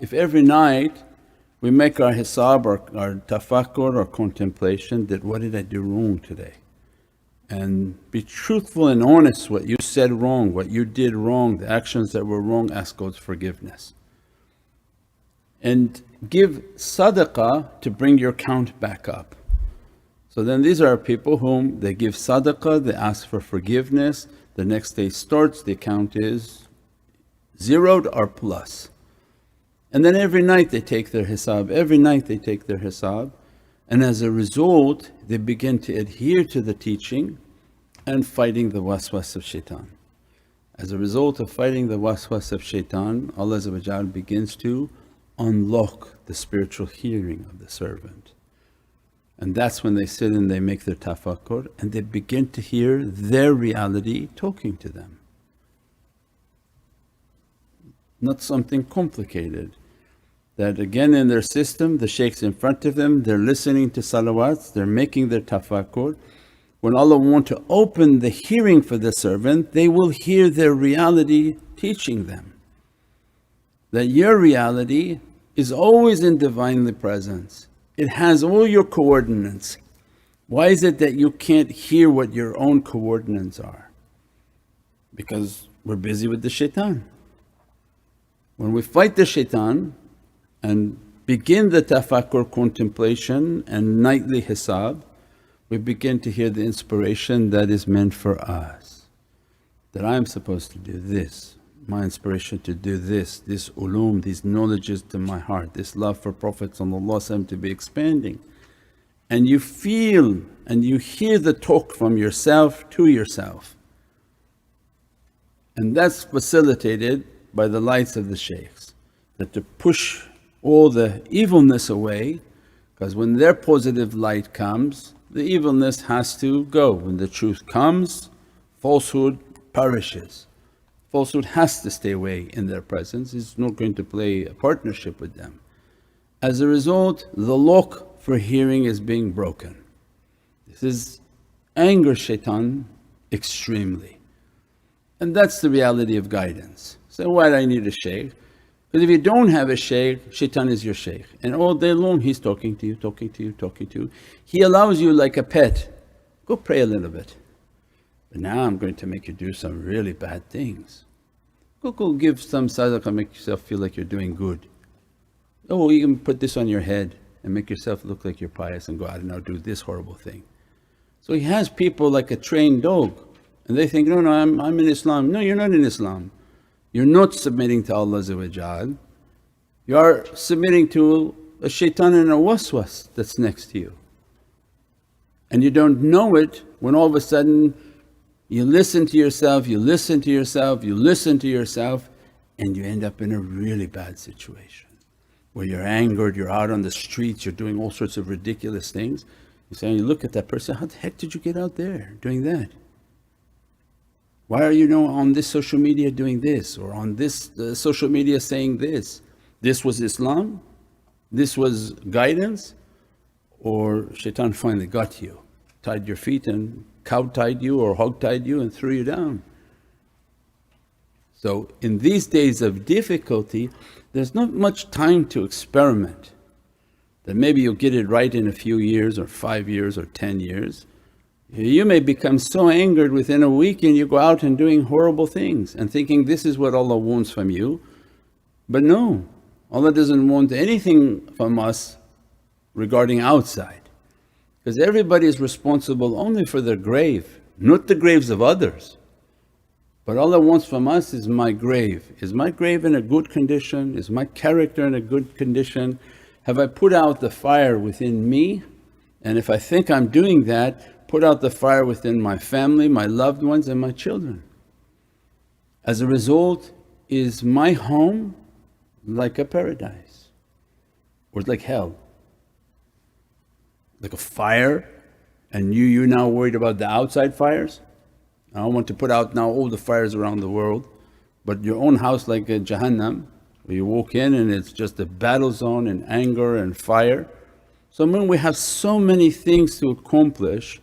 if every night we make our hisab, our tafakkur, our contemplation that what did I do wrong today? And be truthful and honest, what you said wrong, what you did wrong, the actions that were wrong, ask God's forgiveness. And give sadaqah to bring your count back up. So then these are people whom they give sadaqah, they ask for forgiveness, the next day starts, the account is zeroed or plus. And then every night they take their hisab, every night they take their hisab, and as a result they begin to adhere to the teaching and fighting the waswas of shaitan. As a result of fighting the waswas of shaitan, Allah begins to unlock the spiritual hearing of the servant. And that's when they sit and they make their tafakkur and they begin to hear their reality talking to them. Not something complicated. That again in their system, the shaykh's in front of them, they're listening to salawats, they're making their tafakkur. When Allah want to open the hearing for the servant, they will hear their reality teaching them. That your reality is always in Divinely Presence. It has all your coordinates. Why is it that you can't hear what your own coordinates are? Because we're busy with the shaitan. When we fight the shaitan and begin the tafakkur contemplation and nightly hisab, we begin to hear the inspiration that is meant for us. That I'm supposed to do this, my inspiration to do this ulum, these knowledges to my heart, this love for Prophet to be expanding. And you feel and you hear the talk from yourself to yourself. And that's facilitated by the lights of the shaykhs, that to push all the evilness away, because when their positive light comes, the evilness has to go. When the truth comes, falsehood perishes. Falsehood has to stay away in their presence, it's not going to play a partnership with them. As a result, the lock for hearing is being broken. This is anger shaitan extremely. And that's the reality of guidance. So why do I need a shaykh? Because if you don't have a shaykh, shaitan is your shaykh, and all day long he's talking to you, talking to you, talking to you. He allows you like a pet, go pray a little bit. But now I'm going to make you do some really bad things. Go give some sadaqah, make yourself feel like you're doing good. Oh, you can put this on your head and make yourself look like you're pious and go out and now do this horrible thing. So he has people like a trained dog and they think, no, I'm in Islam. No, you're not in Islam. You're not submitting to Allah. You are submitting to a shaitan and a waswas that's next to you. And you don't know it when all of a sudden you listen to yourself, you listen to yourself, you listen to yourself, and you end up in a really bad situation where you're angered, you're out on the streets, you're doing all sorts of ridiculous things. You say, you look at that person, how the heck did you get out there doing that? Why are you on this social media doing this, or on this social media saying this? This was Islam? This was guidance? Or shaitan finally got you, tied your feet and cow-tied you or hog-tied you and threw you down. So in these days of difficulty, there's not much time to experiment. That maybe you'll get it right in a few years or 5 years or 10 years. You may become so angered within a week and you go out and doing horrible things and thinking this is what Allah wants from you. But no, Allah doesn't want anything from us regarding outside, because everybody is responsible only for their grave, not the graves of others. But Allah wants from us is my grave. Is my grave in a good condition? Is my character in a good condition? Have I put out the fire within me? And if I think I'm doing that, put out the fire within my family, my loved ones and my children. As a result, is my home like a paradise or it's like hell? Like a fire, and you're now worried about the outside fires? I don't want to put out now all the fires around the world, but your own house like a Jahannam, where you walk in and it's just a battle zone and anger and fire. So when we have so many things to accomplish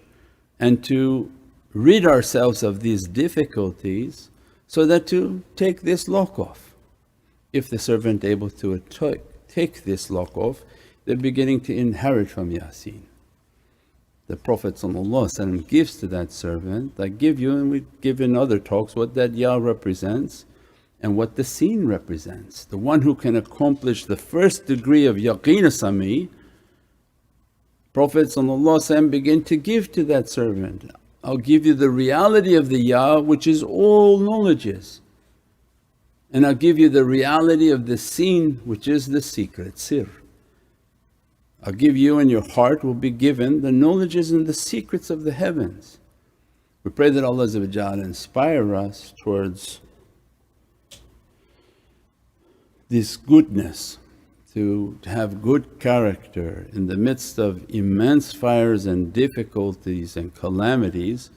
and to rid ourselves of these difficulties, so that to take this lock off. if the servant able to take this lock off, they're beginning to inherit from Yasin. The Prophet ﷺ gives to that servant, I give you, and we give in other talks what that Ya represents and what the Sin represents. The one who can accomplish the first degree of yaqeen sami, Prophet ﷺ begin to give to that servant, I'll give you the reality of the Ya which is all knowledges, and I'll give you the reality of the Sin which is the secret, sir. I'll give you, and your heart will be given the knowledges and the secrets of the heavens. We pray that Allah inspire us towards this goodness, to have good character in the midst of immense fires and difficulties and calamities,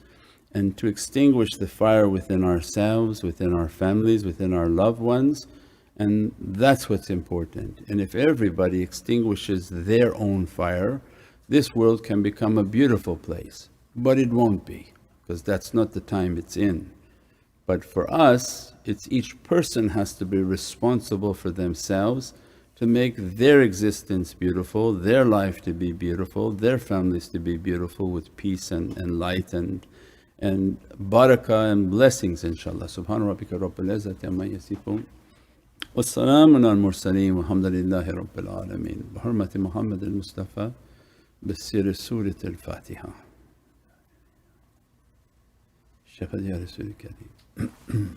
and to extinguish the fire within ourselves, within our families, within our loved ones. And that's what's important. And if everybody extinguishes their own fire, this world can become a beautiful place. But it won't be, because that's not the time it's in. But for us, it's each person has to be responsible for themselves to make their existence beautiful, their life to be beautiful, their families to be beautiful with peace and light and barakah and blessings, inshaAllah. Subhana rabbika rabbil izzati amma yasifun. والسلام على المرسلين والحمد لله رب العالمين بحرمة محمد المصطفى بسر سورة الفاتحة. شيخ يا رسول الكريم